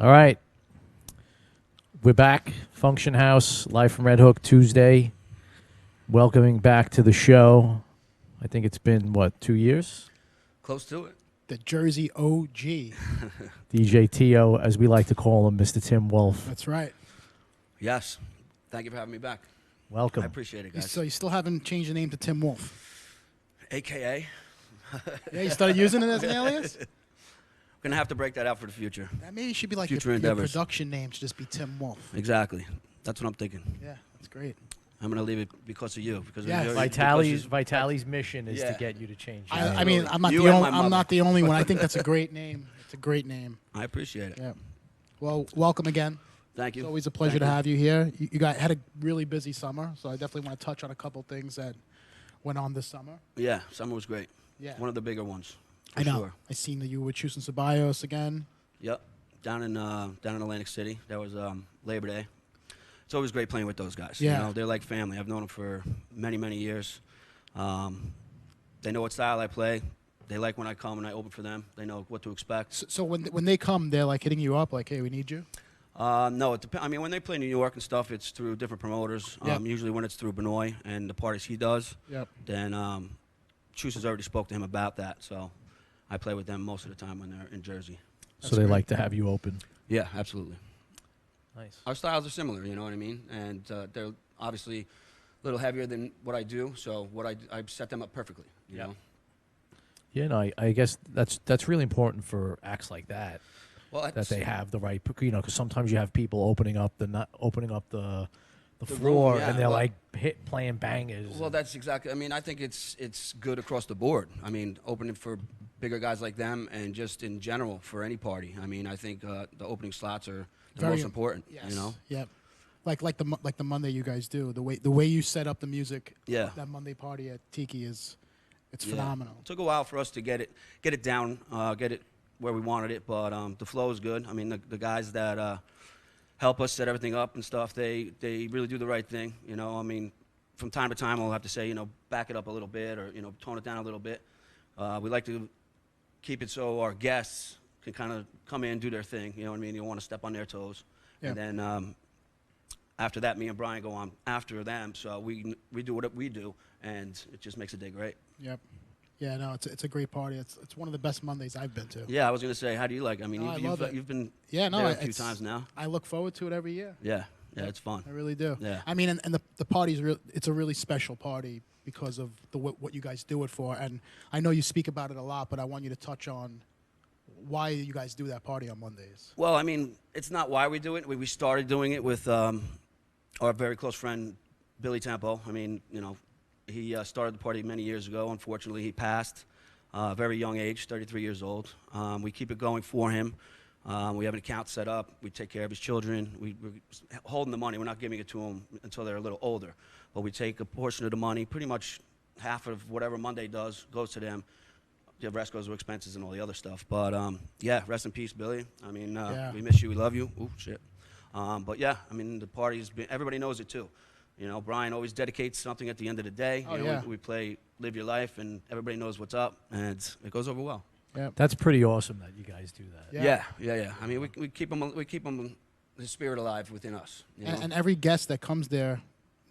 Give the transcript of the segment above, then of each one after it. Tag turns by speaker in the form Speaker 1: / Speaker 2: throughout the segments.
Speaker 1: All right. We're back. Funktion House, live from Red Hook, Tuesday. Welcoming back to the show. I think it's been, 2 years?
Speaker 2: Close to it.
Speaker 3: The Jersey OG.
Speaker 1: DJ Teo, as we like to call him, Mr. Tim Wolff.
Speaker 3: That's right.
Speaker 2: Yes. Thank you for having me back.
Speaker 1: Welcome.
Speaker 2: I appreciate it, guys.
Speaker 3: So you still haven't changed your name to Tim Wolff?
Speaker 2: AKA.
Speaker 3: Yeah, you started using it as an alias?
Speaker 2: We're going to have to break that out for the future.
Speaker 3: Maybe it should be like
Speaker 2: Future
Speaker 3: your
Speaker 2: endeavors.
Speaker 3: production name should just be Tim Wolff.
Speaker 2: Exactly. That's what I'm thinking.
Speaker 3: Yeah, that's great.
Speaker 2: I'm going to leave it because of you. Because
Speaker 3: Yes.
Speaker 2: of
Speaker 1: Vitali's mission is to get you to change your name.
Speaker 3: I mean, I'm not, I'm not the only one. I think that's a great name. It's a great name.
Speaker 2: I appreciate it.
Speaker 3: Yeah. Well, welcome again.
Speaker 2: Thank you.
Speaker 3: It's always a pleasure to have you here. You guys had a really busy summer, so I definitely want to touch on a couple things that went on this summer.
Speaker 2: Yeah, summer was great.
Speaker 3: Yeah.
Speaker 2: One of the bigger ones.
Speaker 3: I know.
Speaker 2: Sure.
Speaker 3: I seen that you were choosing Ceballos again.
Speaker 2: Yep. Down in Atlantic City. That was Labor Day. It's always great playing with those guys.
Speaker 3: Yeah.
Speaker 2: You know, they're like family. I've known them for many, many years. They know what style I play. They like when I come and I open for them. They know what to expect.
Speaker 3: So when they come, they're like hitting you up, like, hey, we need you?
Speaker 2: No, it depends. I mean, when they play New York and stuff, it's through different promoters.
Speaker 3: Yep.
Speaker 2: Usually when it's through Benoit and the parties he does,
Speaker 3: Yep.
Speaker 2: then Chus already spoke to him about that. So I play with them most of the time when they're in Jersey.
Speaker 1: So they like to have you open.
Speaker 2: Yeah, absolutely.
Speaker 1: Nice.
Speaker 2: Our styles are similar, you know what I mean? And they're obviously a little heavier than what I do, so I set them up perfectly, you know?
Speaker 1: Yeah, no, I guess that's really important for acts like that.
Speaker 2: Well,
Speaker 1: that they have the right, because sometimes you have people opening up the
Speaker 2: The
Speaker 1: floor,
Speaker 2: room, yeah.
Speaker 1: and they're
Speaker 2: Well,
Speaker 1: like playing bangers.
Speaker 2: Well, that's exactly. I mean, I think it's good across the board. I mean, opening for bigger guys like them, and just in general for any party. I mean, I think the opening slots are the most important.
Speaker 3: Yes.
Speaker 2: You know.
Speaker 3: Yep. Like the Monday you guys do, the way you set up the music.
Speaker 2: Yeah.
Speaker 3: That Monday party at Tiki it's
Speaker 2: Yeah.
Speaker 3: phenomenal.
Speaker 2: It took a while for us to get it down, get it where we wanted it, but the flow is good. I mean, the guys that help us set everything up and stuff, they really do the right thing. You know, I mean, from time to time, we'll have to say, back it up a little bit or, tone it down a little bit. We like to keep it so our guests can kind of come in, do their thing. You know what I mean? You don't want to step on their toes.
Speaker 3: Yeah.
Speaker 2: And then after that, me and Brian go on after them. So we do what we do, and it just makes the day great.
Speaker 3: Yep. Yeah, no, it's a great party. It's one of the best Mondays I've been to.
Speaker 2: Yeah, I was going to say, how do you like it? I mean,
Speaker 3: No, I love it.
Speaker 2: you've been
Speaker 3: Yeah, no,
Speaker 2: there a few
Speaker 3: it's-
Speaker 2: times now.
Speaker 3: I look forward to it every year.
Speaker 2: Yeah, it's fun.
Speaker 3: I really do.
Speaker 2: Yeah.
Speaker 3: I mean, and the party's it's a really special party because of what you guys do it for. And I know you speak about it a lot, but I want you to touch on why you guys do that party on Mondays.
Speaker 2: Well, I mean, it's not why we do it. We started doing it with our very close friend, Billy Tempo. I mean, he started the party many years ago. Unfortunately, he passed. Very young age, 33 years old. We keep it going for him. We have an account set up. We take care of his children. We're holding the money. We're not giving it to them until they're a little older. But we take a portion of the money, pretty much half of whatever Monday does goes to them. The rest goes to expenses and all the other stuff. But, yeah, rest in peace, Billy. I mean, we miss you. We love you. Ooh, shit. But, yeah, I mean, the party's been – everybody knows it, too. Brian always dedicates something at the end of the day. We play Live Your Life, and everybody knows what's up, and it goes over well.
Speaker 3: Yeah.
Speaker 1: That's pretty awesome that you guys do that.
Speaker 3: Yeah.
Speaker 2: I mean, we keep them the spirit alive within us.
Speaker 3: And every guest that comes there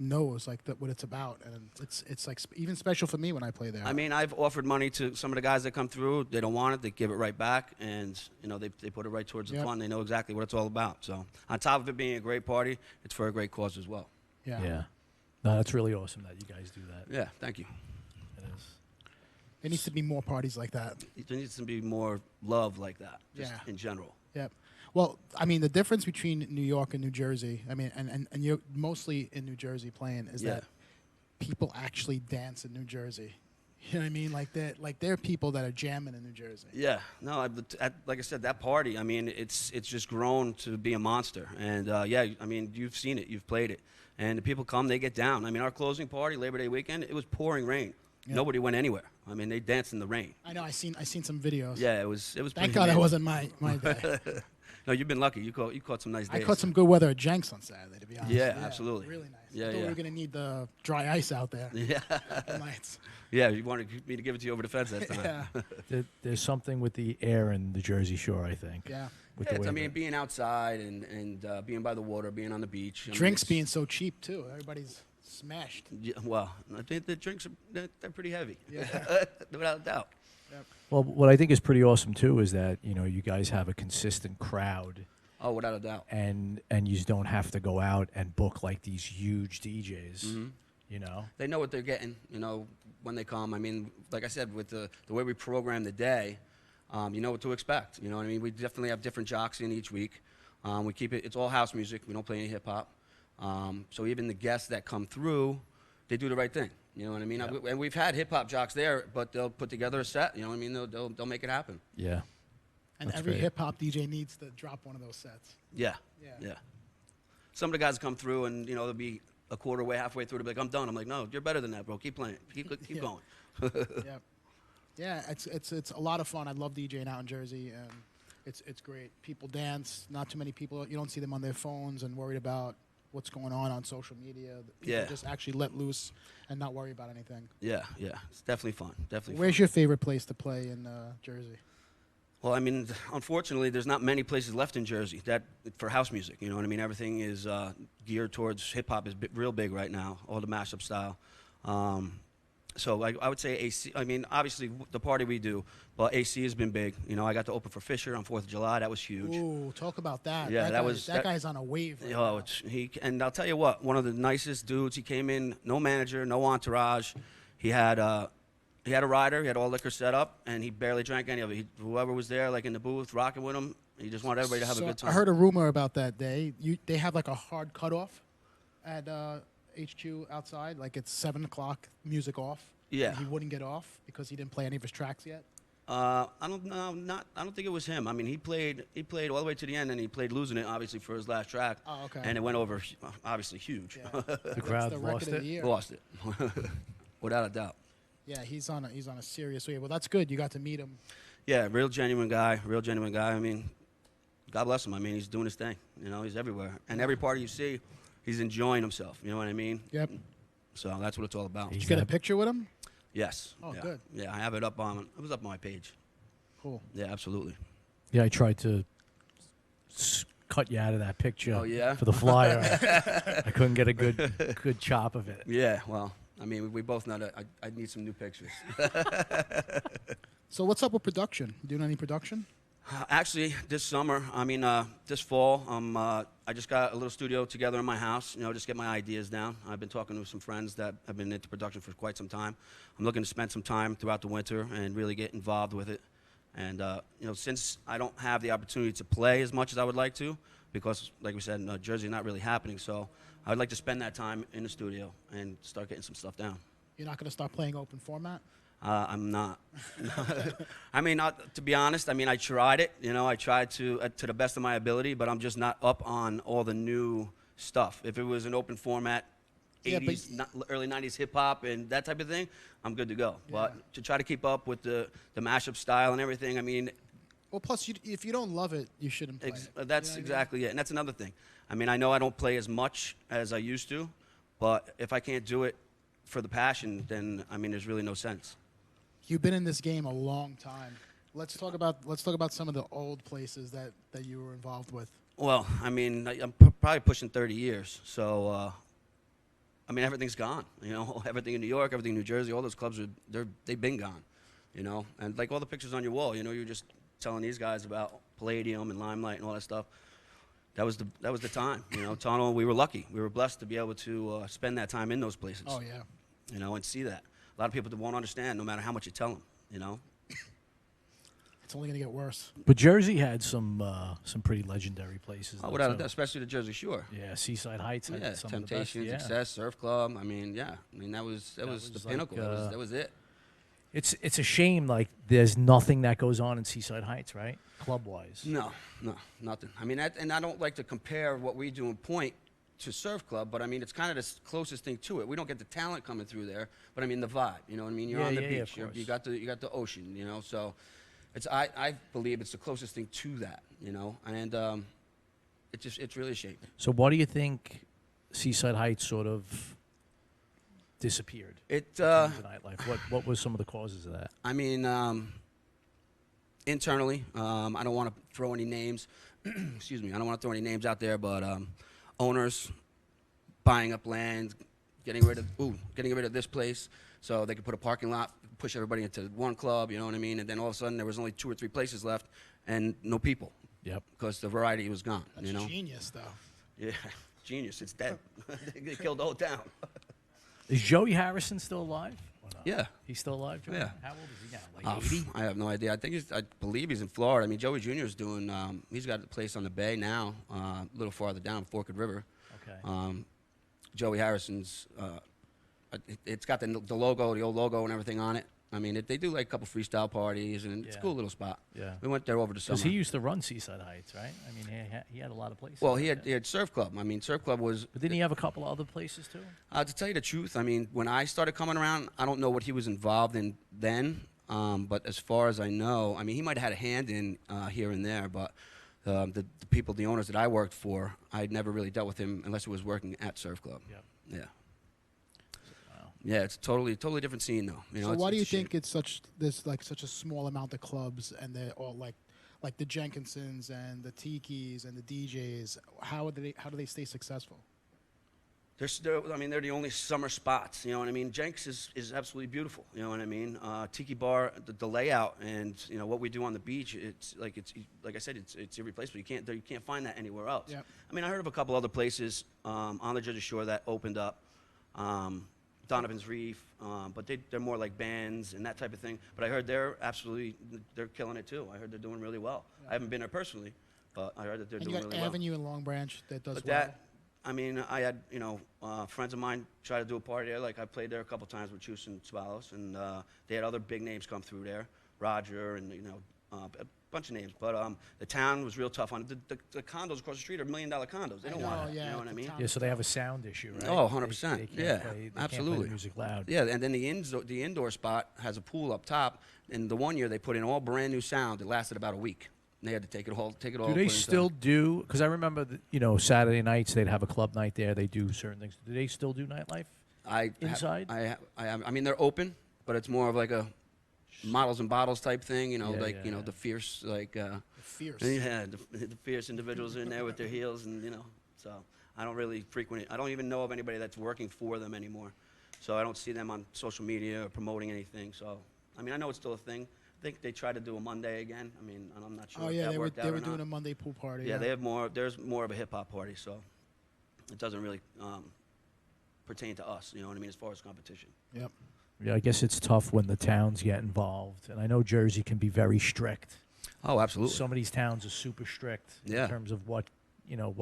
Speaker 3: knows what it's about, and it's like even special for me when I play there.
Speaker 2: I mean, I've offered money to some of the guys that come through. They don't want it. They give it right back, and they put it right towards the fund. They know exactly what it's all about. So on top of it being a great party, it's for a great cause as well.
Speaker 1: Yeah. No, that's really awesome that you guys do that.
Speaker 2: Yeah, thank you.
Speaker 1: It is.
Speaker 3: There needs to be more parties like that.
Speaker 2: There needs to be more love like that, just in general.
Speaker 3: Yep. Well, I mean, the difference between New York and New Jersey, I mean, and you're mostly in New Jersey playing, is that people actually dance in New Jersey. You know what I mean? Like there are people that are jamming in New Jersey.
Speaker 2: Yeah. No, like I said, that party, I mean, it's just grown to be a monster. And, yeah, I mean, you've seen it. You've played it. And the people come, they get down. I mean, our closing party, Labor Day weekend, it was pouring rain. Yeah. Nobody went anywhere. I mean, they danced in the rain.
Speaker 3: I know. I seen some videos.
Speaker 2: Yeah, it was.
Speaker 3: Thank God that wasn't my day.
Speaker 2: No, you've been lucky. You caught some nice days.
Speaker 3: I caught some good weather at Jenks on Saturday, to be honest.
Speaker 2: Yeah, absolutely.
Speaker 3: Really nice.
Speaker 2: Yeah,
Speaker 3: I thought we were gonna need the dry ice out there.
Speaker 2: Yeah.
Speaker 3: Nights.
Speaker 2: Yeah, you wanted me to give it to you over the fence that time.
Speaker 3: Yeah.
Speaker 1: There's something with the air in the Jersey Shore, I think.
Speaker 3: Yeah.
Speaker 1: With
Speaker 2: Yeah,
Speaker 1: the way
Speaker 2: I mean,
Speaker 1: that-
Speaker 2: being outside and being by the water, being on the beach. I mean,
Speaker 3: Drinks
Speaker 2: it's-
Speaker 3: being so cheap too. Everybody's smashed.
Speaker 2: Yeah, well, I think the drinks are they're pretty heavy,
Speaker 3: Yeah.
Speaker 2: without a doubt.
Speaker 3: Yep.
Speaker 1: Well, what I think is pretty awesome too is that you guys have a consistent crowd,
Speaker 2: Oh, without a doubt.
Speaker 1: and you just don't have to go out and book like these huge DJs.
Speaker 2: Mm-hmm. They know what they're getting, when they come. I mean, like I said, with the way we program the day, you know what to expect. You know what I mean? We definitely have different jocks in each week. We keep it's all house music. We don't play any hip hop. So even the guests that come through, they do the right thing. You know what I mean?
Speaker 1: Yeah.
Speaker 2: And we've had hip hop jocks there, but they'll put together a set. You know what I mean? They'll make it happen.
Speaker 1: Yeah.
Speaker 3: And
Speaker 1: That's
Speaker 3: every
Speaker 1: great.
Speaker 3: hip hop DJ needs to drop one of those sets.
Speaker 2: Yeah.
Speaker 3: Yeah.
Speaker 2: Yeah. Some of the guys come through and they'll be a quarter way, halfway through. They'll be like, "I'm done." I'm like, "No, you're better than that, bro. Keep playing. Keep
Speaker 3: Yeah.
Speaker 2: going."
Speaker 3: Yep. Yeah, it's a lot of fun. I love DJing out in Jersey, and it's great. People dance. Not too many people. You don't see them on their phones and worried about what's going on social media. People
Speaker 2: Yeah.
Speaker 3: just actually let loose and not worry about anything.
Speaker 2: Yeah. It's definitely fun. Definitely.
Speaker 3: Where's
Speaker 2: fun.
Speaker 3: your favorite place to play in Jersey?
Speaker 2: Well, I mean, unfortunately, there's not many places left in Jersey that for house music. You know what I mean? Everything is geared towards hip hop. Is real big right now. All the mashup style. So I would say AC. I mean, obviously the party we do, but AC has been big. I got to open for Fisher on 4th of July. That was huge.
Speaker 3: Ooh, talk about that.
Speaker 2: Yeah,
Speaker 3: that that guy's on a wave. Right
Speaker 2: Oh,
Speaker 3: now.
Speaker 2: And I'll tell you what, one of the nicest dudes. He came in, no manager, no entourage. He had a rider, he had all liquor set up, and he barely drank any of it. Whoever was there, like in the booth, rocking with him, he just wanted everybody to have a
Speaker 3: So
Speaker 2: good time.
Speaker 3: I heard a rumor about that day. They have like a hard cutoff at HQ outside. Like it's 7 o'clock, music off.
Speaker 2: Yeah.
Speaker 3: And he wouldn't get off because he didn't play any of his tracks yet.
Speaker 2: I don't know. I don't think it was him. I mean, he played all the way to the end, and he played "Losing It" obviously for his last track.
Speaker 3: Oh, okay.
Speaker 2: And it went over, obviously huge.
Speaker 3: Yeah.
Speaker 1: The crowd
Speaker 3: the record
Speaker 1: lost
Speaker 3: of the
Speaker 1: it.
Speaker 3: year.
Speaker 2: Lost it, without a doubt.
Speaker 3: Yeah, he's on a serious wave. Well, that's good. You got to meet him.
Speaker 2: Yeah, real genuine guy. I mean, God bless him. I mean, he's doing his thing. He's everywhere, and every party you see, he's enjoying himself. You know what I mean?
Speaker 3: Yep.
Speaker 2: So that's what it's all about.
Speaker 3: Did you get a picture with him?
Speaker 2: Yes.
Speaker 3: Oh,
Speaker 2: yeah.
Speaker 3: good.
Speaker 2: Yeah, I have it up on. It was up on my page.
Speaker 3: Cool.
Speaker 2: Yeah, absolutely.
Speaker 1: Yeah, I tried to cut you out of that picture.
Speaker 2: Oh, yeah?
Speaker 1: For the flyer. I couldn't get a good chop of it.
Speaker 2: Yeah. Well, I mean, we both know that I need some new pictures.
Speaker 3: So what's up with production? You doing any production?
Speaker 2: Actually, this summer, I mean, this fall, I just got a little studio together in my house, just get my ideas down. I've been talking to some friends that have been into production for quite some time. I'm looking to spend some time throughout the winter and really get involved with it. And, since I don't have the opportunity to play as much as I would like to, because, like we said, Jersey is not really happening, so I would like to spend that time in the studio and start getting some stuff down.
Speaker 3: You're not going to start playing open format?
Speaker 2: I'm not. I mean, to be honest, I mean, I tried it. I tried to the best of my ability, but I'm just not up on all the new stuff. If it was an open format,
Speaker 3: Yeah,
Speaker 2: 80s, early 90s hip hop and that type of thing, I'm good to go.
Speaker 3: Yeah.
Speaker 2: But to try to keep up with the mashup style and everything, I mean,
Speaker 3: Well, plus, if you don't love it, you shouldn't play it.
Speaker 2: that's
Speaker 3: You know what I mean?
Speaker 2: exactly it. And that's another thing. I mean, I know I don't play as much as I used to, but if I can't do it for the passion, then, I mean, there's really no sense.
Speaker 3: You've been in this game a long time. Let's talk about some of the old places that you were involved with.
Speaker 2: Well, I mean, I'm probably pushing 30 years, so I mean, everything's gone. Everything in New York, everything in New Jersey, all those clubs they've been gone. And like all the pictures on your wall, you're just telling these guys about Palladium and Limelight and all that stuff. That was the time. Tunnel. We were lucky. We were blessed to be able to spend that time in those places.
Speaker 3: Oh yeah.
Speaker 2: And see that. A lot of people won't understand, no matter how much you tell them.
Speaker 3: It's only gonna get worse.
Speaker 1: But Jersey had some pretty legendary places.
Speaker 2: Oh,
Speaker 1: though,
Speaker 2: without a
Speaker 1: too.
Speaker 2: doubt, especially the Jersey Shore.
Speaker 1: Yeah, Seaside Heights had
Speaker 2: Yeah,
Speaker 1: some
Speaker 2: Temptations,
Speaker 1: of the best.
Speaker 2: Success, Surf Club. I mean, yeah. I mean, that was the
Speaker 1: was
Speaker 2: pinnacle.
Speaker 1: like,
Speaker 2: That was it.
Speaker 1: It's a shame like there's nothing that goes on in Seaside Heights, right? Club wise.
Speaker 2: No, nothing. I mean, and I don't like to compare what we do in Point to Surf Club, but I mean, it's kind of the closest thing to it. We don't get the talent coming through there, but I mean, the vibe. You know what I mean? You're
Speaker 1: Yeah,
Speaker 2: on the
Speaker 1: yeah, yeah,
Speaker 2: beach.
Speaker 1: of
Speaker 2: You
Speaker 1: course.
Speaker 2: got the ocean. So it's I believe it's the closest thing to that. And it's really a shame.
Speaker 1: So why do you think Seaside Heights sort of disappeared
Speaker 2: It.
Speaker 1: in terms of nightlife? What was some of the causes of that?
Speaker 2: I mean, internally, I don't want to throw any names, excuse me, I don't want to throw any names out there, but owners buying up land, getting rid of this place so they could put a parking lot, push everybody into one club, you know what I mean? And then all of a sudden there was only 2 or 3 places left and no people.
Speaker 1: Yep.
Speaker 2: Because the variety was gone.
Speaker 3: That's
Speaker 2: you know?
Speaker 3: genius, though.
Speaker 2: Yeah, genius. It's dead. They killed the whole town.
Speaker 1: Is Joey Harrison still alive? Or not?
Speaker 2: Yeah.
Speaker 1: He's still alive, Joey?
Speaker 2: Yeah.
Speaker 1: How old is he now? Like 80?
Speaker 2: I have no idea. I believe he's in Florida. I mean, Joey Jr. is doing, he's got a place on the bay now, a little farther down, Forked River.
Speaker 1: Okay.
Speaker 2: Joey Harrison's, it's got the logo, the old logo and everything on it. I mean, they do like a couple freestyle parties, and it's a
Speaker 1: Yeah.
Speaker 2: cool little spot.
Speaker 1: Yeah.
Speaker 2: We went there over the summer.
Speaker 1: Because he used to run Seaside Heights, right? I mean, he had a lot of places.
Speaker 2: Well,
Speaker 1: like
Speaker 2: he
Speaker 1: that.
Speaker 2: had Surf Club. I mean, Surf Club was.
Speaker 1: But didn't he have a couple other places too?
Speaker 2: To tell you the truth, I mean, when I started coming around, I don't know what he was involved in then. But as far as I know, I mean, he might have had a hand in here and there. But the people, the owners that I worked for, I'd never really dealt with him unless it was working at Surf Club.
Speaker 1: Yep.
Speaker 2: Yeah.
Speaker 1: Wow.
Speaker 2: Yeah, it's totally different scene though. You know,
Speaker 3: So
Speaker 2: it's,
Speaker 3: why do you
Speaker 2: it's a shame.
Speaker 3: think it's such a small amount of clubs, and they're all like the Jenkinsons and the Tikis and the DJs? How do they stay successful?
Speaker 2: They're the only summer spots. You know what I mean? Jenks is absolutely beautiful. You know what I mean? Tiki Bar, the layout, and you know what we do on the beach. It's like I said, it's irreplaceable. You can't find that anywhere else.
Speaker 3: Yep.
Speaker 2: I mean, I heard of a couple other places on the Jersey Shore that opened up. Donovan's Reef, but they're more like bands and that type of thing. But I heard they're killing it too. I heard they're doing really well.
Speaker 3: Yeah.
Speaker 2: I haven't been there personally, but I heard that they're
Speaker 3: And
Speaker 2: doing
Speaker 3: you got
Speaker 2: really well.
Speaker 3: Avenue and Long Branch that does
Speaker 2: But
Speaker 3: well.
Speaker 2: that, I mean, I had, friends of mine try to do a party there. Like, I played there a couple times with Juice and Swallows, and they had other big names come through there. Roger and, a bunch of names. But the town was real tough on it. The condos across the street are $1 million condos. They don't want it.
Speaker 3: Yeah,
Speaker 2: You know what I
Speaker 3: the
Speaker 2: mean?
Speaker 3: town-
Speaker 1: Yeah, so they have a sound issue, right?
Speaker 2: Oh,
Speaker 1: They
Speaker 2: 100%.
Speaker 1: can't
Speaker 2: Yeah,
Speaker 1: play
Speaker 2: absolutely.
Speaker 1: the music loud.
Speaker 2: Yeah, and then the indoor spot has a pool up top. And the one year they put in all brand new sound. It lasted about a week. They had to take it all.
Speaker 1: Do
Speaker 2: put
Speaker 1: they
Speaker 2: it
Speaker 1: still
Speaker 2: inside.
Speaker 1: do? Because I remember, Saturday nights they'd have a club night there. They do certain things. Do they still do nightlife? Inside?
Speaker 2: I mean, they're open, but it's more of like a models and bottles type thing.
Speaker 1: Yeah.
Speaker 2: The fierce,
Speaker 3: Fierce.
Speaker 2: yeah, the fierce individuals are in there with their heels, and So I don't really frequent it. I don't even know of anybody that's working for them anymore. So I don't see them on social media or promoting anything. So I mean, I know it's still a thing. I think they tried to do a Monday again. I mean, I'm not sure.
Speaker 3: Oh
Speaker 2: if
Speaker 3: yeah,
Speaker 2: that
Speaker 3: they were
Speaker 2: worked out
Speaker 3: they
Speaker 2: or
Speaker 3: were doing
Speaker 2: not.
Speaker 3: a Monday pool party.
Speaker 2: Yeah, they have more. There's more of a hip hop party, so it doesn't really pertain to us. You know what I mean, as far as competition.
Speaker 3: Yep.
Speaker 1: Yeah, I guess it's tough when the towns get involved, and I know Jersey can be very strict.
Speaker 2: Oh, absolutely.
Speaker 1: Some of these towns are super strict
Speaker 2: Yeah.
Speaker 1: in terms of what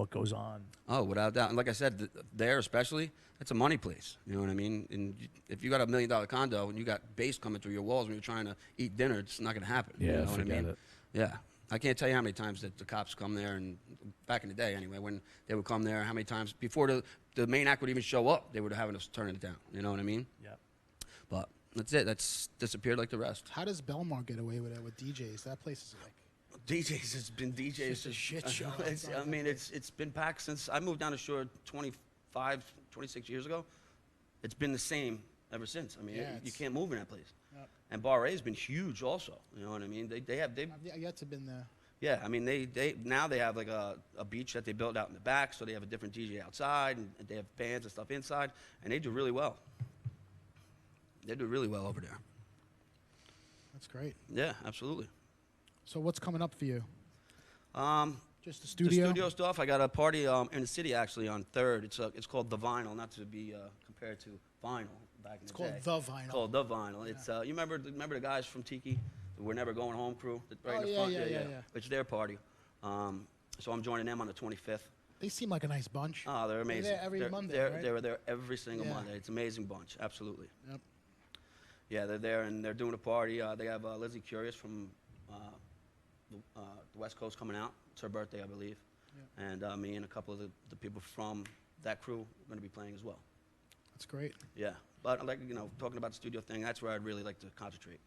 Speaker 1: goes on.
Speaker 2: Oh, without doubt. And like I said, there especially, it's a money place. You know what I mean? And if you got $1 million condo and you got bass coming through your walls when you're trying to eat dinner, it's not going to happen.
Speaker 1: Yeah,
Speaker 2: you know what I
Speaker 1: forget
Speaker 2: mean?
Speaker 1: it.
Speaker 2: Yeah. I can't tell you how many times that the cops come there, and back in the day anyway, when they would come there, how many times before the main act would even show up, they would have us turn it down. You know what I mean?
Speaker 1: Yeah.
Speaker 2: But that's it. That's disappeared like the rest.
Speaker 3: How does Belmar get away with it with DJs? That place is like.
Speaker 2: DJs has been DJs.
Speaker 3: It's just a shit show outside
Speaker 2: I
Speaker 3: that
Speaker 2: mean,
Speaker 3: place.
Speaker 2: it's been packed since I moved down the shore 26 years ago. It's been the same ever since. I mean,
Speaker 3: Yeah,
Speaker 2: you
Speaker 3: it's-
Speaker 2: can't move in that place.
Speaker 3: Yep.
Speaker 2: And Bar A's been huge also. You know what I mean? They've
Speaker 3: I've yet to been there.
Speaker 2: yeah. I mean, they now they have like a beach that they built out in the back, so they have a different DJ outside, and they have bands and stuff inside, and they do really well. They do really well over there.
Speaker 3: That's great.
Speaker 2: Yeah, absolutely.
Speaker 3: So what's coming up for you? Just the
Speaker 2: The
Speaker 3: studio.
Speaker 2: studio stuff. I got a party in the city actually on 3rd. It's called The Vinyl, not to be compared to vinyl back in
Speaker 3: It's
Speaker 2: the
Speaker 3: called
Speaker 2: day.
Speaker 3: The Vinyl.
Speaker 2: It's called The Vinyl. It's you remember the guys from Tiki, the We're Never Going Home crew, right
Speaker 3: Oh,
Speaker 2: in the
Speaker 3: yeah,
Speaker 2: front.
Speaker 3: yeah.
Speaker 2: It's their party. So I'm joining them on the 25th.
Speaker 3: They seem like a nice bunch.
Speaker 2: Oh, they're amazing.
Speaker 3: there every Monday, right?
Speaker 2: They're there every single
Speaker 3: Yeah.
Speaker 2: Monday. It's an amazing bunch, absolutely.
Speaker 3: Yep.
Speaker 2: Yeah, they're there and they're doing a party. They have Lizzie Curious from the West Coast coming out. It's her birthday, I believe.
Speaker 3: Yeah.
Speaker 2: And me and a couple of the people from that crew are going to be playing as well.
Speaker 3: That's great.
Speaker 2: Yeah, but like talking about the studio thing, that's where I'd really like to concentrate.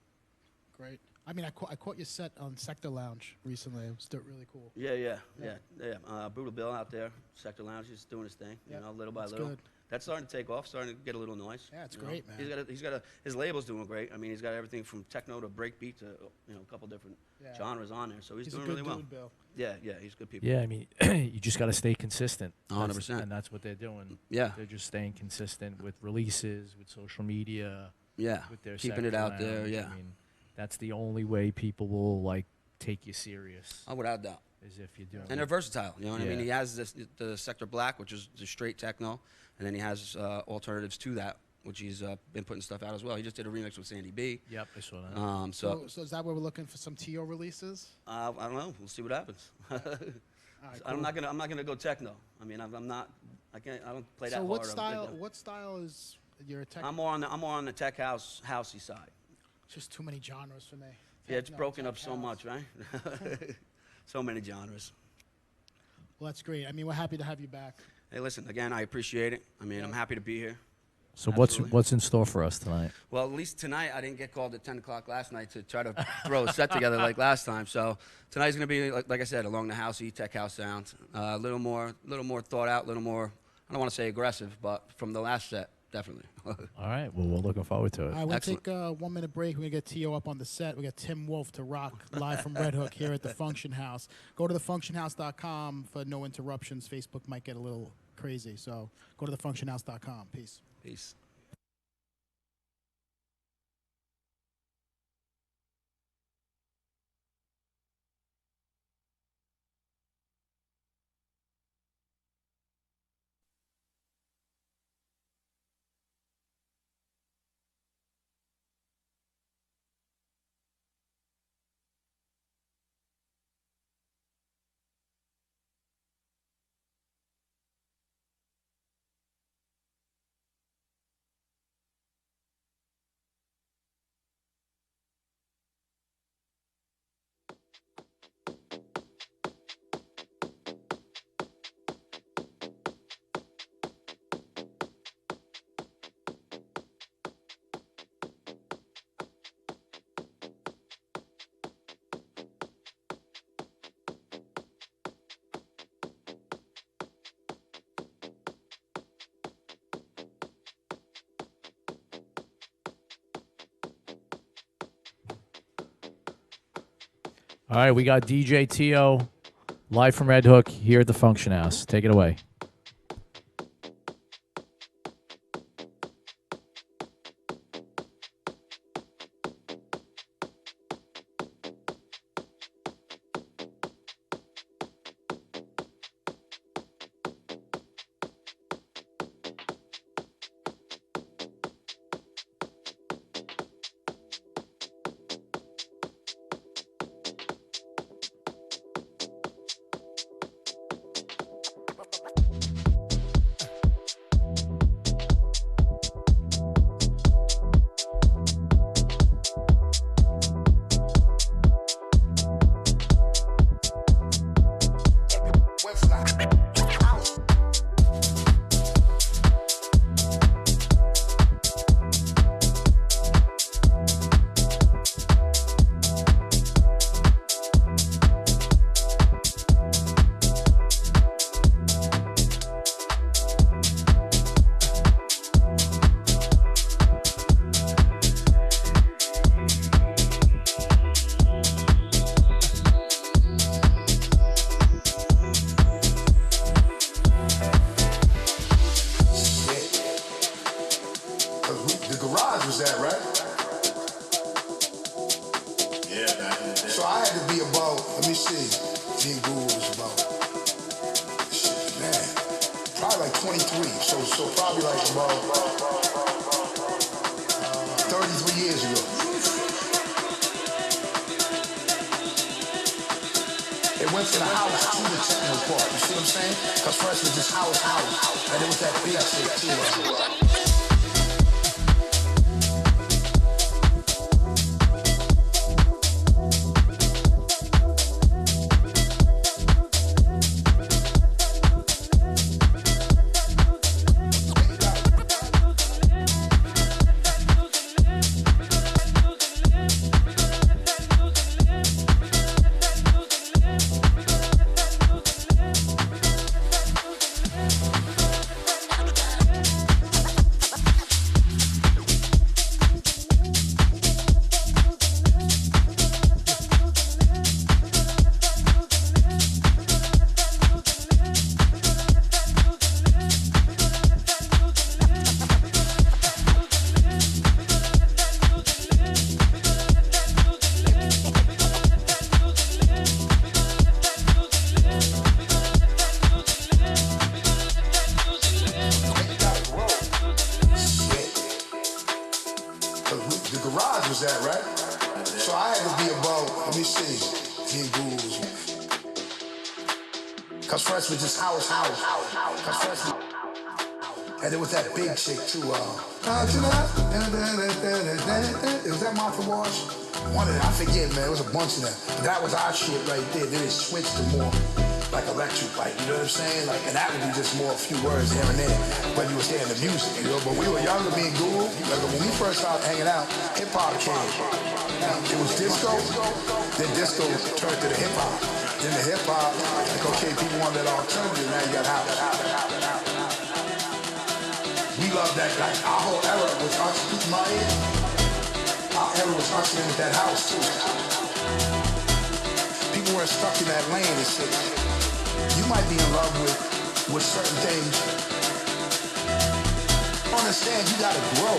Speaker 3: Great. I mean, I caught your set on Sector Lounge recently. It was really cool.
Speaker 2: Yeah.
Speaker 3: Yeah.
Speaker 2: Brutal Bill out there, Sector Lounge, he's doing his thing.
Speaker 3: Yep,
Speaker 2: Little by
Speaker 3: that's
Speaker 2: little.
Speaker 3: good.
Speaker 2: That's starting to take off, starting to get a little noise.
Speaker 3: Yeah, it's
Speaker 2: you know.
Speaker 3: great, man.
Speaker 2: His label's doing great. I mean, he's got everything from techno to breakbeat to a couple different genres on there. So he's doing
Speaker 3: a good
Speaker 2: really well.
Speaker 3: dude, Bill.
Speaker 2: Yeah, he's good people.
Speaker 1: Yeah, I mean, you just got to stay consistent.
Speaker 2: 100%.
Speaker 1: And that's what they're doing.
Speaker 2: Yeah.
Speaker 1: They're just staying consistent with releases, with social media.
Speaker 2: Yeah,
Speaker 1: With their
Speaker 2: keeping it out there. Yeah.
Speaker 1: I mean, that's the only way people will like take you serious.
Speaker 2: Oh, without doubt.
Speaker 1: Is if you're doing.
Speaker 2: And they're versatile. You know what I mean?
Speaker 1: Yeah.
Speaker 2: He has the Sector Black, which is the straight techno, and then he has alternatives to that, which he's been putting stuff out as well. He just did a remix with Sandy B.
Speaker 1: Yep, I saw that.
Speaker 3: So is that where we're looking for some Teo releases?
Speaker 2: I don't know. We'll see what happens.
Speaker 3: All right,
Speaker 2: I'm
Speaker 3: cool.
Speaker 2: not gonna go techno. I mean, I'm not. I don't play that
Speaker 3: So
Speaker 2: hard.
Speaker 3: what style is your tech?
Speaker 2: I'm more on the tech housey side.
Speaker 3: Just too many genres for me.
Speaker 2: Yeah, it's
Speaker 3: Techno,
Speaker 2: broken
Speaker 3: tech
Speaker 2: up so
Speaker 3: house.
Speaker 2: much, right? So many genres.
Speaker 3: Well, that's great. I mean, we're happy to have you back.
Speaker 2: Hey, listen, again, I appreciate it. I mean, I'm happy to be here.
Speaker 1: So
Speaker 2: Absolutely.
Speaker 1: what's in store for us tonight?
Speaker 2: Well, at least tonight, I didn't get called at 10 o'clock last night to try to throw a set together like last time. So tonight's going to be, like I said, along the housey, tech house sound. A little more thought out, a little more, I don't want to say aggressive, but from the last set, definitely.
Speaker 1: All right. Well, we're looking forward to it.
Speaker 3: All right, we'll
Speaker 2: Excellent.
Speaker 3: take a 1 minute break. We're going to get Teo up on the set. We got Tim Wolff to rock live from Red Hook here at the Funktion House. Go to thefunctionhouse.com for no interruptions. Facebook might get a little crazy. So go to thefunctionhouse.com. Peace.
Speaker 2: Peace.
Speaker 1: All right, we got DJ Teo live from Red Hook here at the Funktion House. Take it away.
Speaker 4: garage was at, right? So I had to be about, let me see, me and Guru was. Cause first was just house. Cause first, and there was that big chick too. It was that Martha Wash. One of them, I forget, man. It was a bunch of them. But that was our shit right there. Then it switched to more like electric, like, you know what I'm saying? Like, and that would be just more a few words here and there. But you was hearing the music, you know. But we were younger, me and Guru. Like, when we first started hanging out, hip hop came. It was disco. Then disco turned to the hip hop. Then the hip hop, like, okay, people want that alternative. Now you got house. We love that. Like, our whole era was us. My our era was hustling with that house too. People weren't stuck in that lane and shit. You might be in love with certain things. Understand, you gotta grow.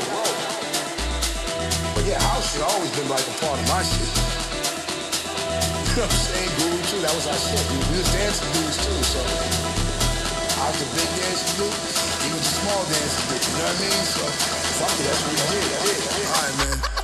Speaker 4: But yeah, house shit always been like a part of my shit. You know what I'm saying? Guru too, that was our shit. We was dancing dudes too, so I was a big dancing dude, even the small dancing dude, you know what I mean? So fuck it, that's what we did. Alright, man.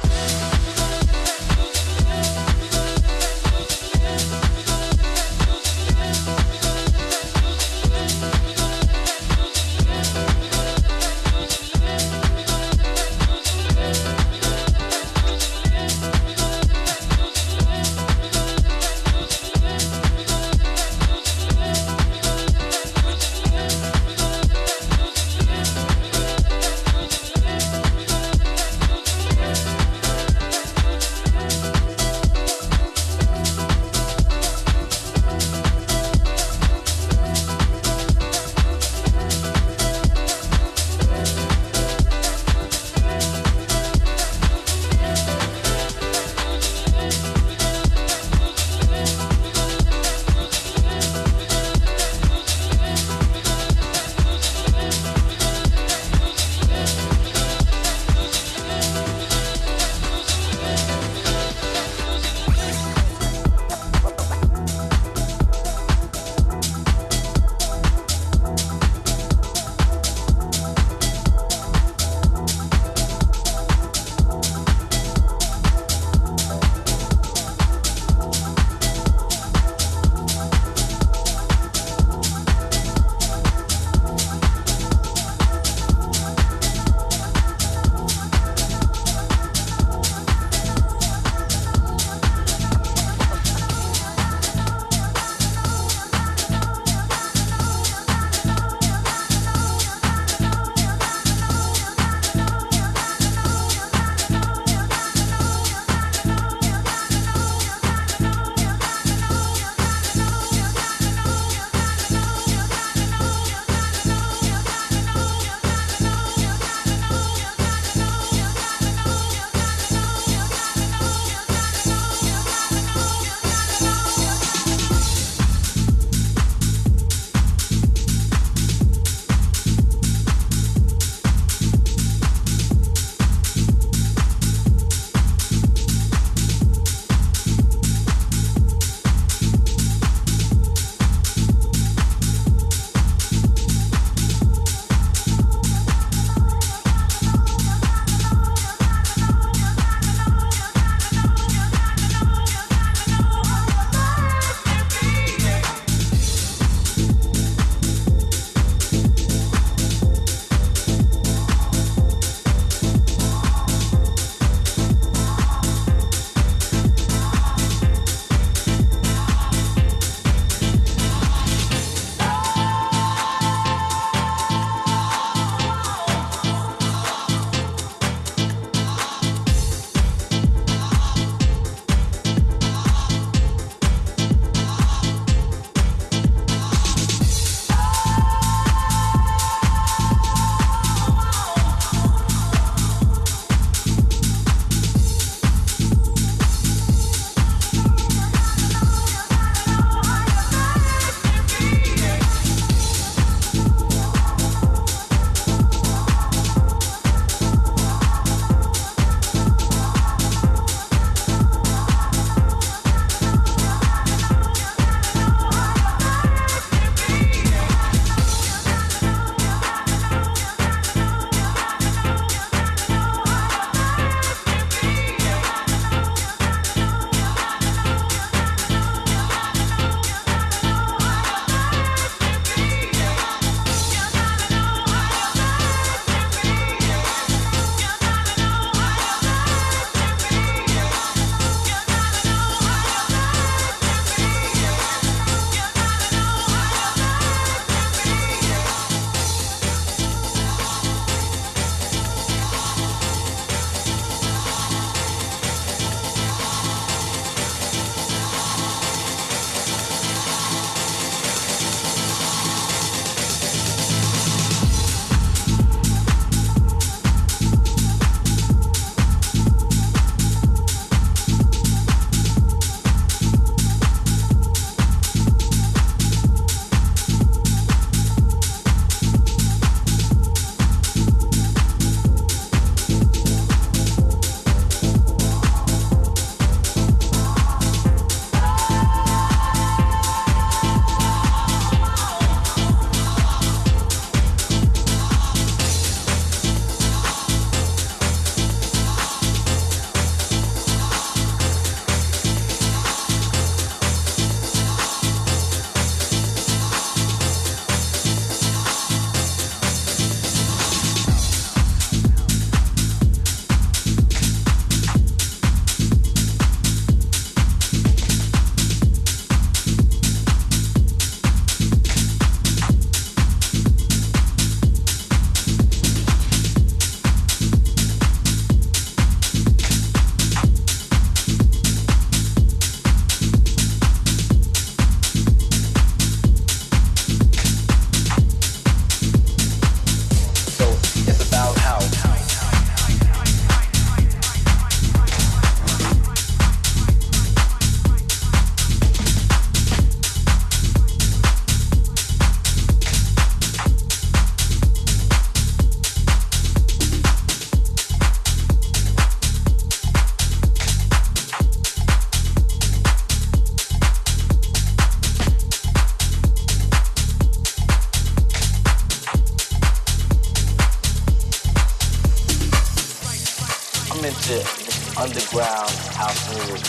Speaker 5: into just underground house music.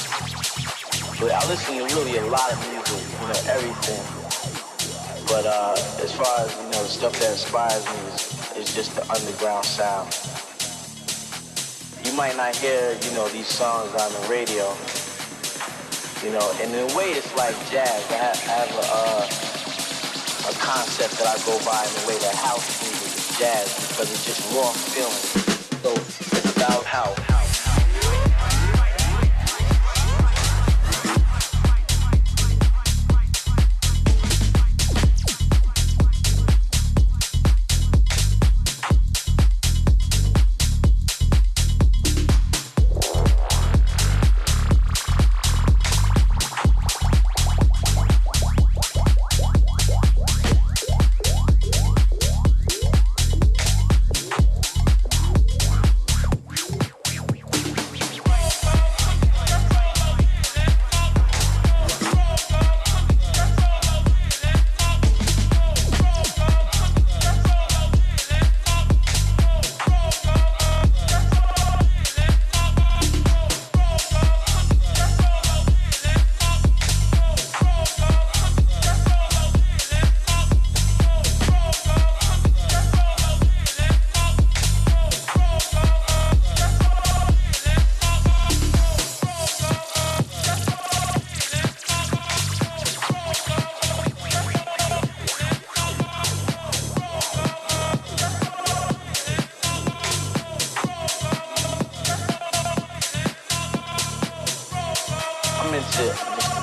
Speaker 5: But I listen to really a lot of music, everything. But as far as, the stuff that inspires me is just the underground sound. You might not hear, these songs on the radio, and in a way it's like jazz. I have a concept that I go by in the way that house music is jazz because it's just raw feeling. So it's about house.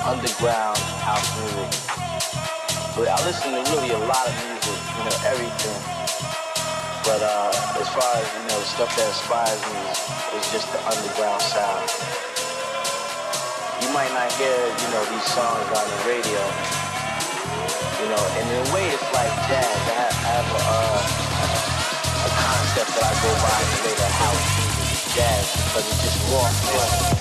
Speaker 5: Underground house music. But I listen to really a lot of music, everything. But as far as, the stuff that inspires me is just the underground sound. You might not hear, these songs on the radio, and in a way it's like jazz. I have a concept that I go by in the way that house music is jazz because it's just raw feeling.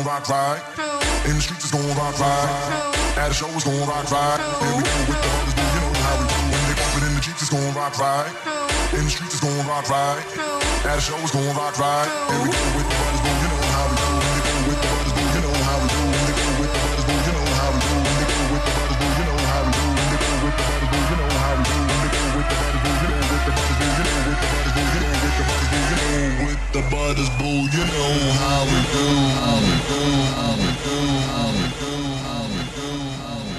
Speaker 6: gon' rock right. In the streets it's gon' rock right. At the show it's gon' rock right. Here we go with the brothers, you know how we do. When they bump it in the Jeeps it's gon' rock right. In the streets it's gon' rock right. At the show it's gon' rock right. Here we go with the brothers, you know how we do. When they go with the brothers, you know how we do. When they go with the brothers, you know how we do. When they go with the brothers, you know how we do. When they go with the brothers, you know how we do. When they go with the brothers, you know with the brothers, you know with the brothers, you know with the brothers, you know with the brothers, boo, you know how we do. How we do. How we do. How we do.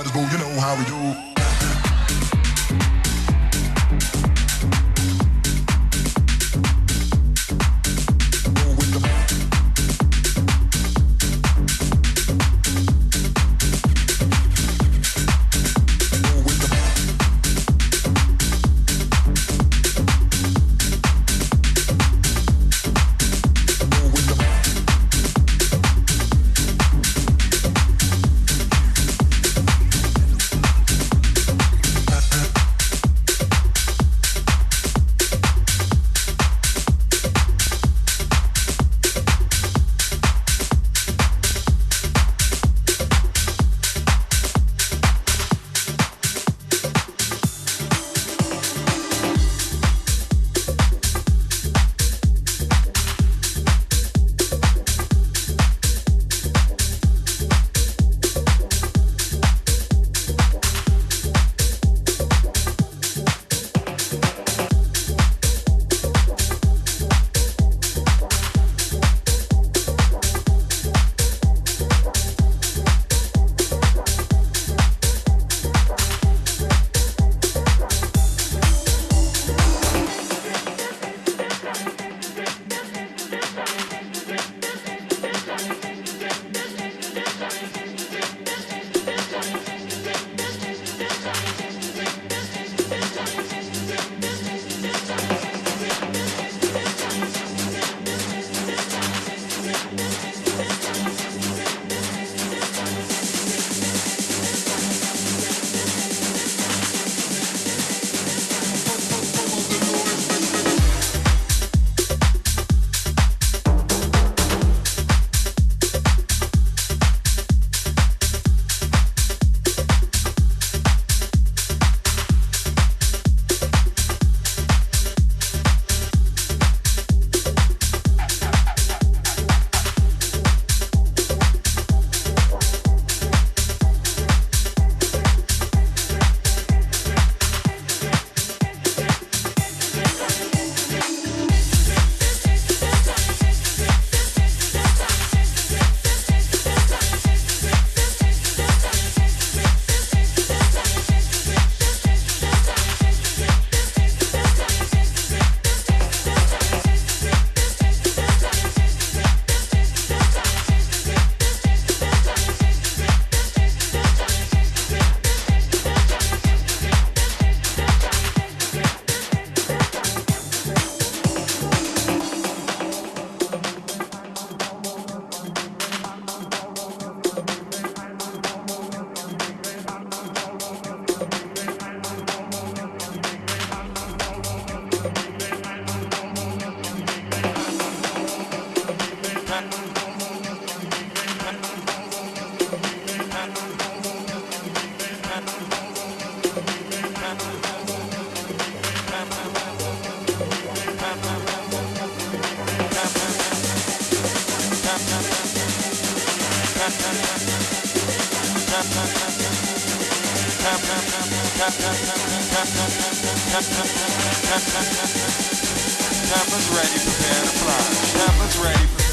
Speaker 6: How we do. How we do.
Speaker 7: Cameras ready, prepare to fly. Cameras ready, prepare.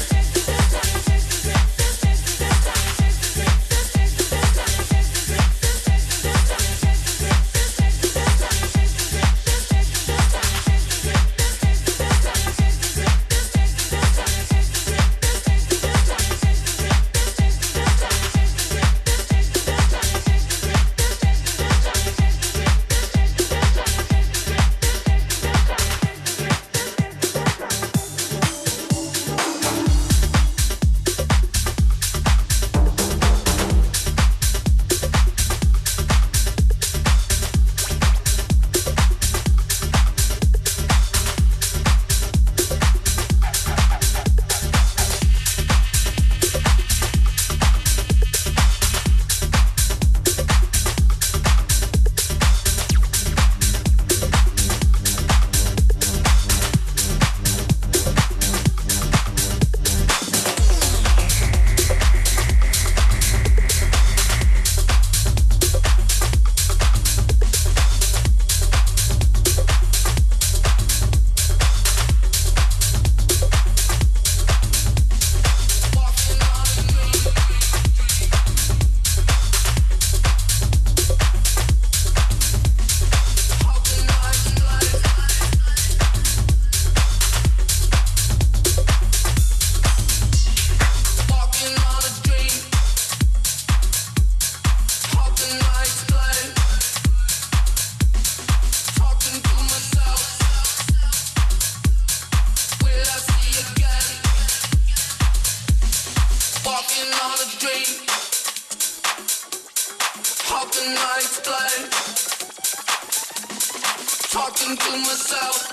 Speaker 8: Talking to myself,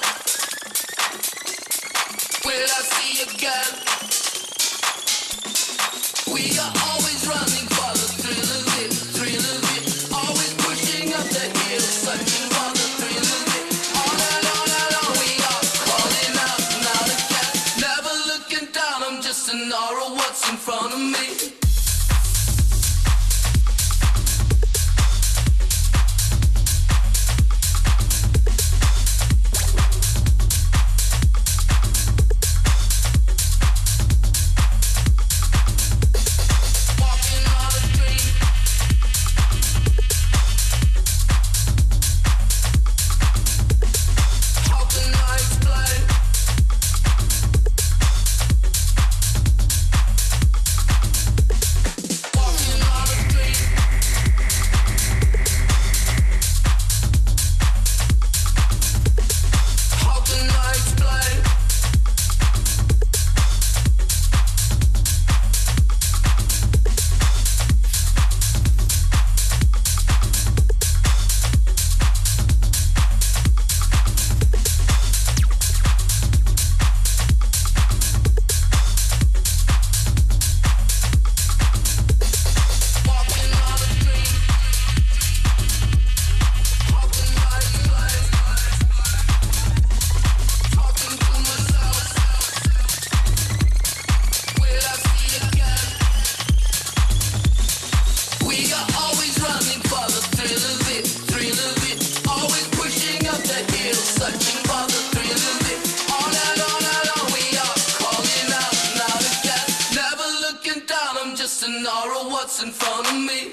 Speaker 8: will I see again? We are always running for the thrill of it, thrill of it. Always pushing up the hill, searching for the thrill of it. On and on and on we are calling out now again. Never looking down, I'm just an aura, what's in front of me. What's in front of me?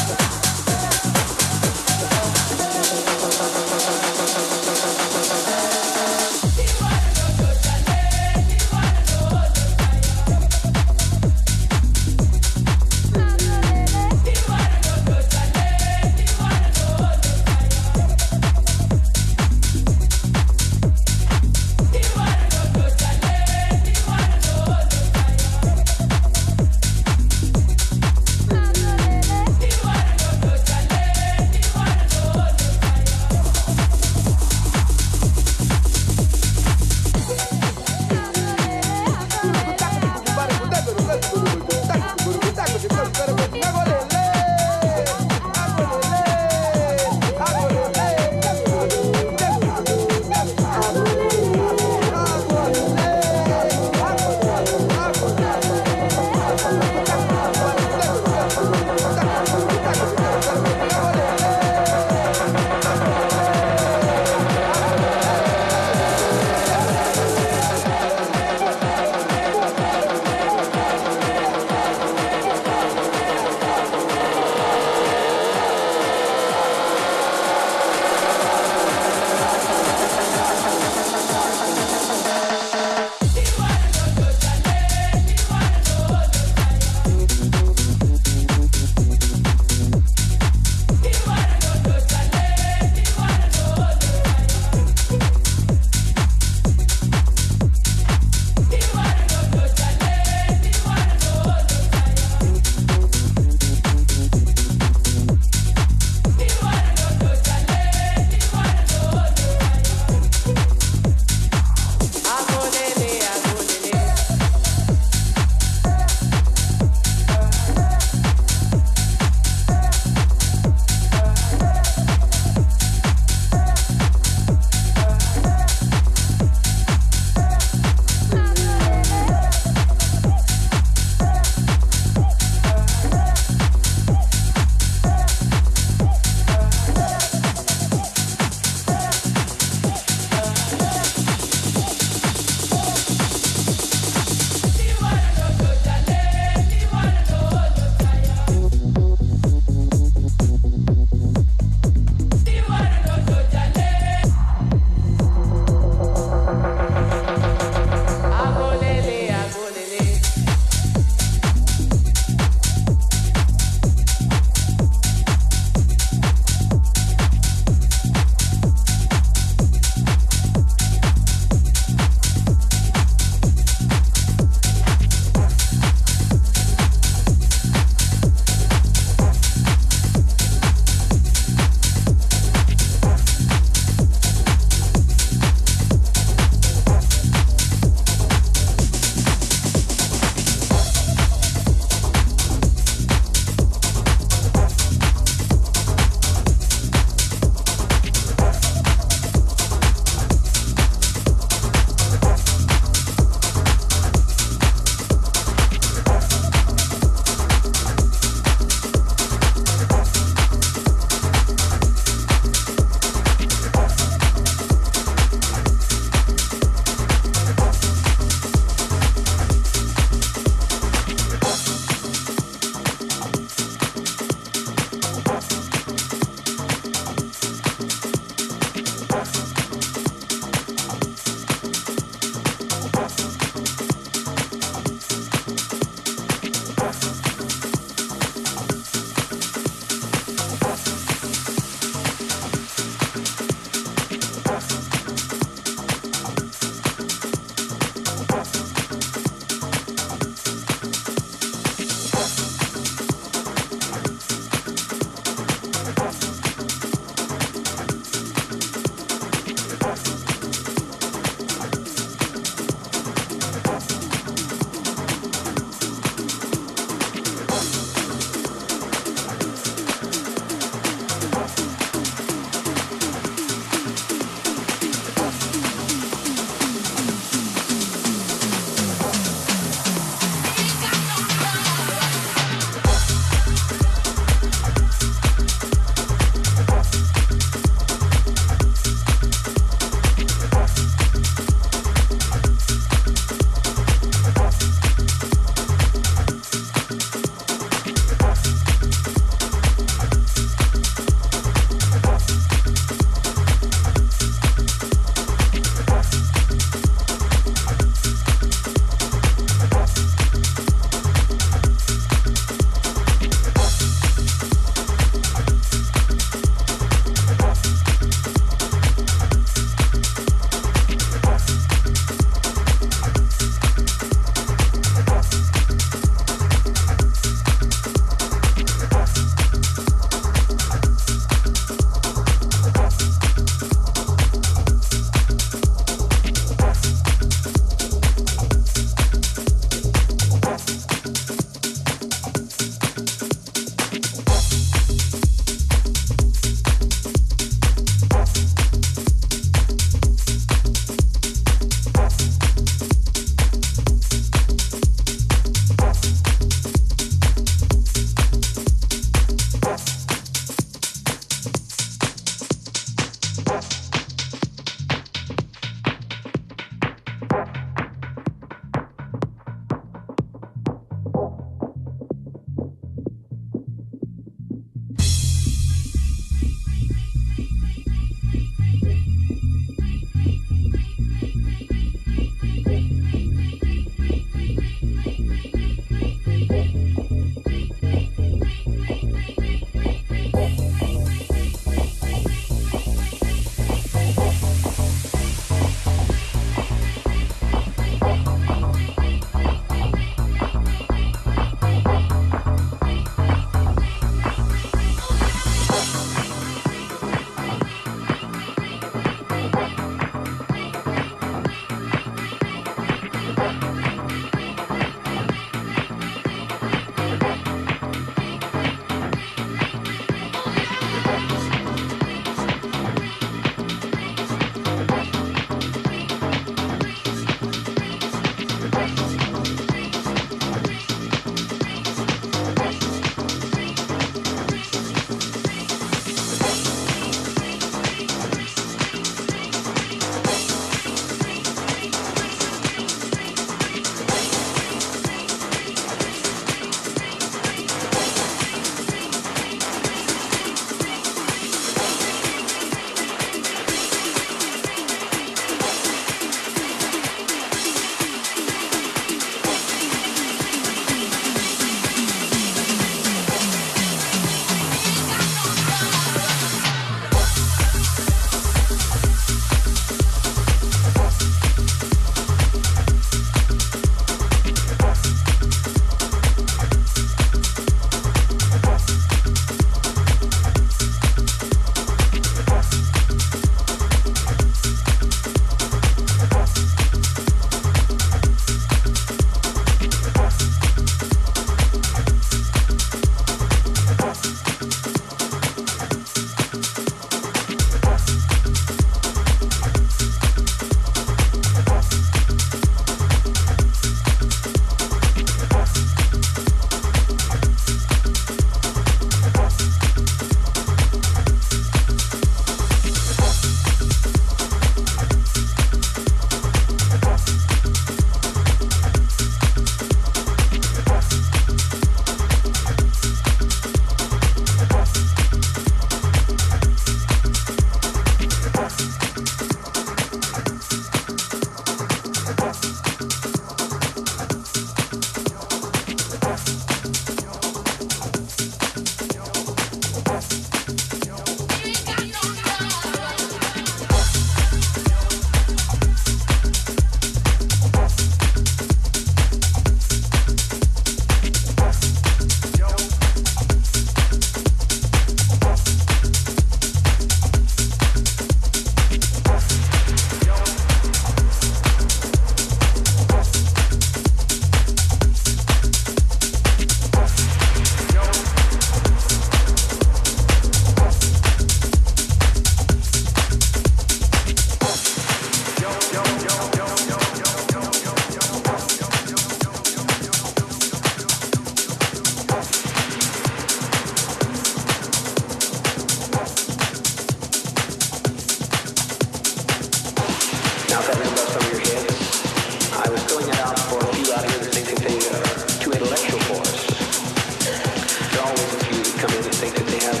Speaker 9: always a few that come in and think that they have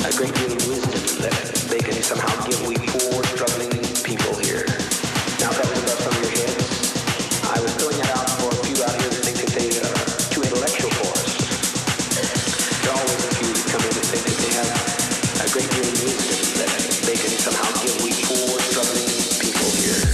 Speaker 9: a great deal of wisdom that they can somehow give we poor, struggling people here. Now, that was above some of your heads. I was throwing that out for a few out here that think that they are too intellectual for us. There are always a few that come in and think that they have a great deal of wisdom that they can somehow give we poor, struggling people here.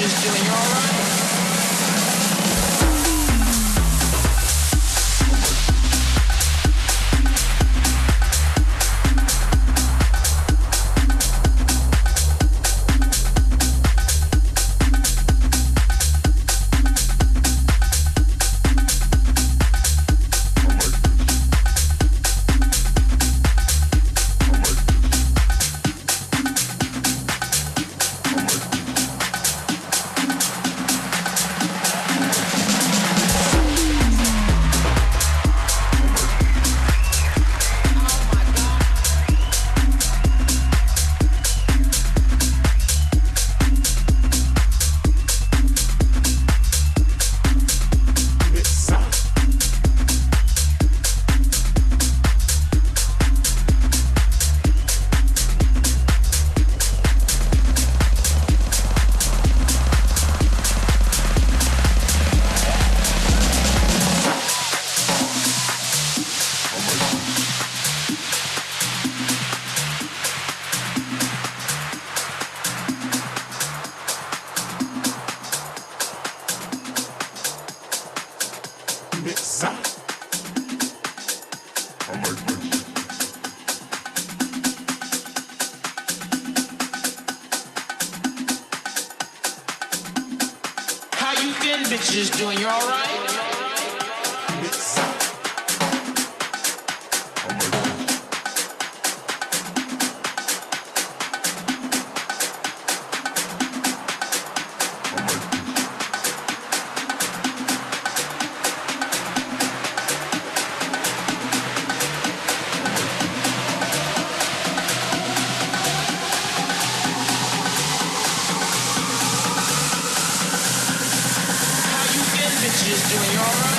Speaker 8: bitches doing alright? How you been, bitches doing? You alright? Bitches doing alright?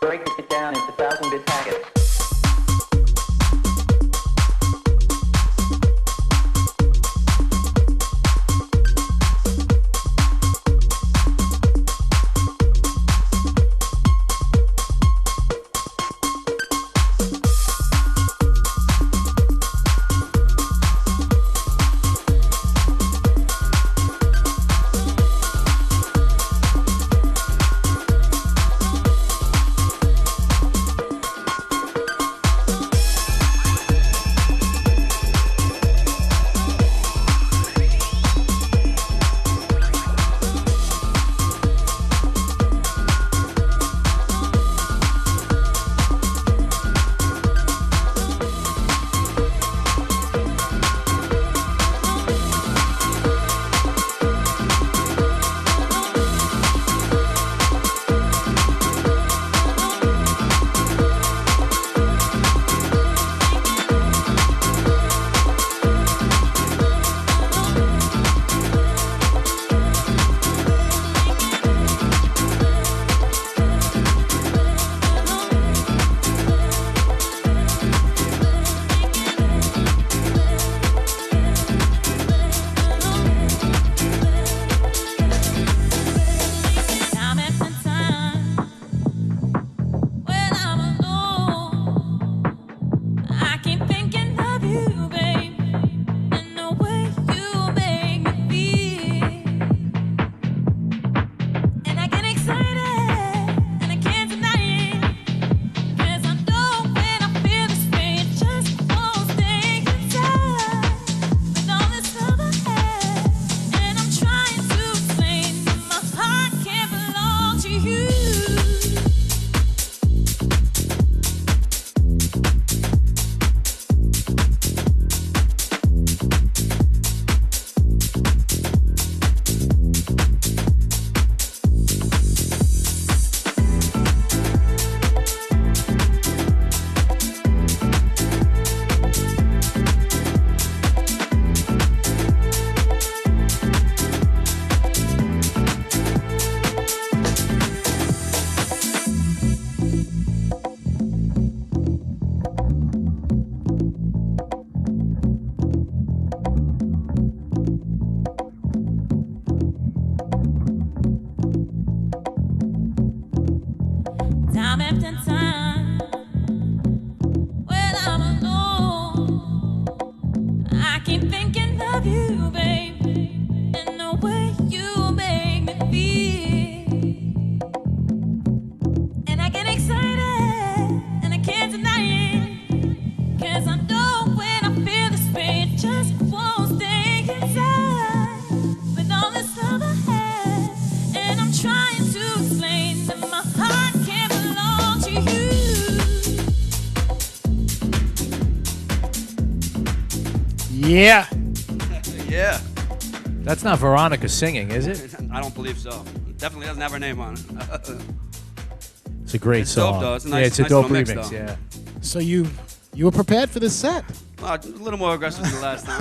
Speaker 9: break it down into 1,000-bit packets.
Speaker 3: Yeah.
Speaker 2: Yeah.
Speaker 1: That's not Veronica singing, is it?
Speaker 2: I don't believe so. It definitely doesn't have her name on it.
Speaker 1: It's a great
Speaker 2: It's
Speaker 1: song.
Speaker 2: dope, though. It's a
Speaker 1: yeah,
Speaker 2: nice-
Speaker 1: it's a
Speaker 2: nice
Speaker 1: dope
Speaker 2: little mix,
Speaker 1: remix.
Speaker 2: though.
Speaker 1: Yeah.
Speaker 3: So you were prepared for this set?
Speaker 2: Well, a little more aggressive than the last time.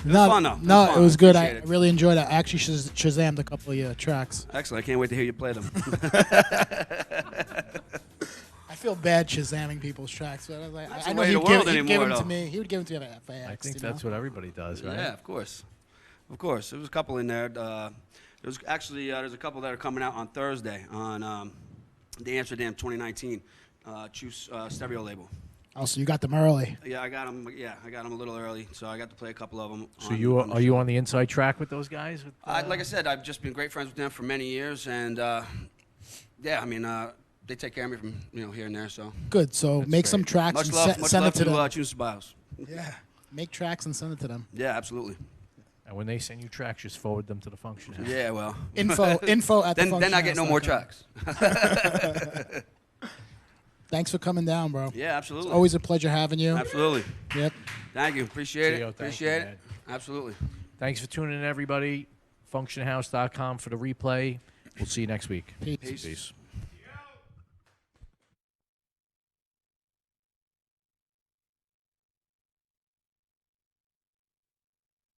Speaker 2: It was fun, though.
Speaker 3: No,
Speaker 2: fun.
Speaker 3: it was good. I
Speaker 2: Appreciate it.
Speaker 3: really enjoyed it. I actually Shazammed a couple of your tracks.
Speaker 2: Excellent. I can't wait to hear you play them.
Speaker 3: I feel bad Shazamming people's tracks, but I was like,
Speaker 2: That's
Speaker 3: I
Speaker 2: the
Speaker 3: know
Speaker 2: way
Speaker 3: he'd
Speaker 2: the
Speaker 3: give,
Speaker 2: world
Speaker 3: he'd give
Speaker 2: anymore,
Speaker 3: them to
Speaker 2: though.
Speaker 3: me. He would give them to me for
Speaker 1: I
Speaker 3: X,
Speaker 1: think
Speaker 3: you
Speaker 1: that's
Speaker 3: know?
Speaker 1: what everybody does, right?
Speaker 2: Yeah, of course. Of course. There was a couple in there. There's actually there's a couple that are coming out on Thursday on the Amsterdam 2019 Choose stereo label.
Speaker 3: Oh, so you got them early.
Speaker 2: Yeah, I got them. Yeah, I got them a little early, so I got to play a couple of them.
Speaker 1: So are you on the inside track with those guys? With,
Speaker 2: Like I said, I've just been great friends with them for many years, and yeah, I mean, they take care of me from here and there. So
Speaker 3: Good. So make some tracks
Speaker 2: much
Speaker 3: and
Speaker 2: love, much
Speaker 3: send
Speaker 2: love
Speaker 3: it to them.
Speaker 2: to Choose Bios.
Speaker 3: Yeah. Make tracks and send it to them.
Speaker 2: Yeah, absolutely.
Speaker 1: and when they send you tracks, just forward them to the Function House.
Speaker 2: Yeah, well.
Speaker 3: Info at
Speaker 2: then
Speaker 3: the
Speaker 2: then I get no more tracks.
Speaker 3: Thanks for coming down, bro.
Speaker 2: Yeah, absolutely.
Speaker 3: It's always a pleasure having you.
Speaker 2: Absolutely.
Speaker 3: Yep.
Speaker 2: Thank you. Appreciate
Speaker 1: Teo,
Speaker 2: it.
Speaker 1: thank
Speaker 2: Appreciate
Speaker 1: you,
Speaker 2: it.
Speaker 1: man.
Speaker 2: Absolutely.
Speaker 1: Thanks for tuning in, everybody. FunctionHouse.com for the replay. We'll see you next week.
Speaker 3: Peace.
Speaker 2: Peace.
Speaker 1: Peace.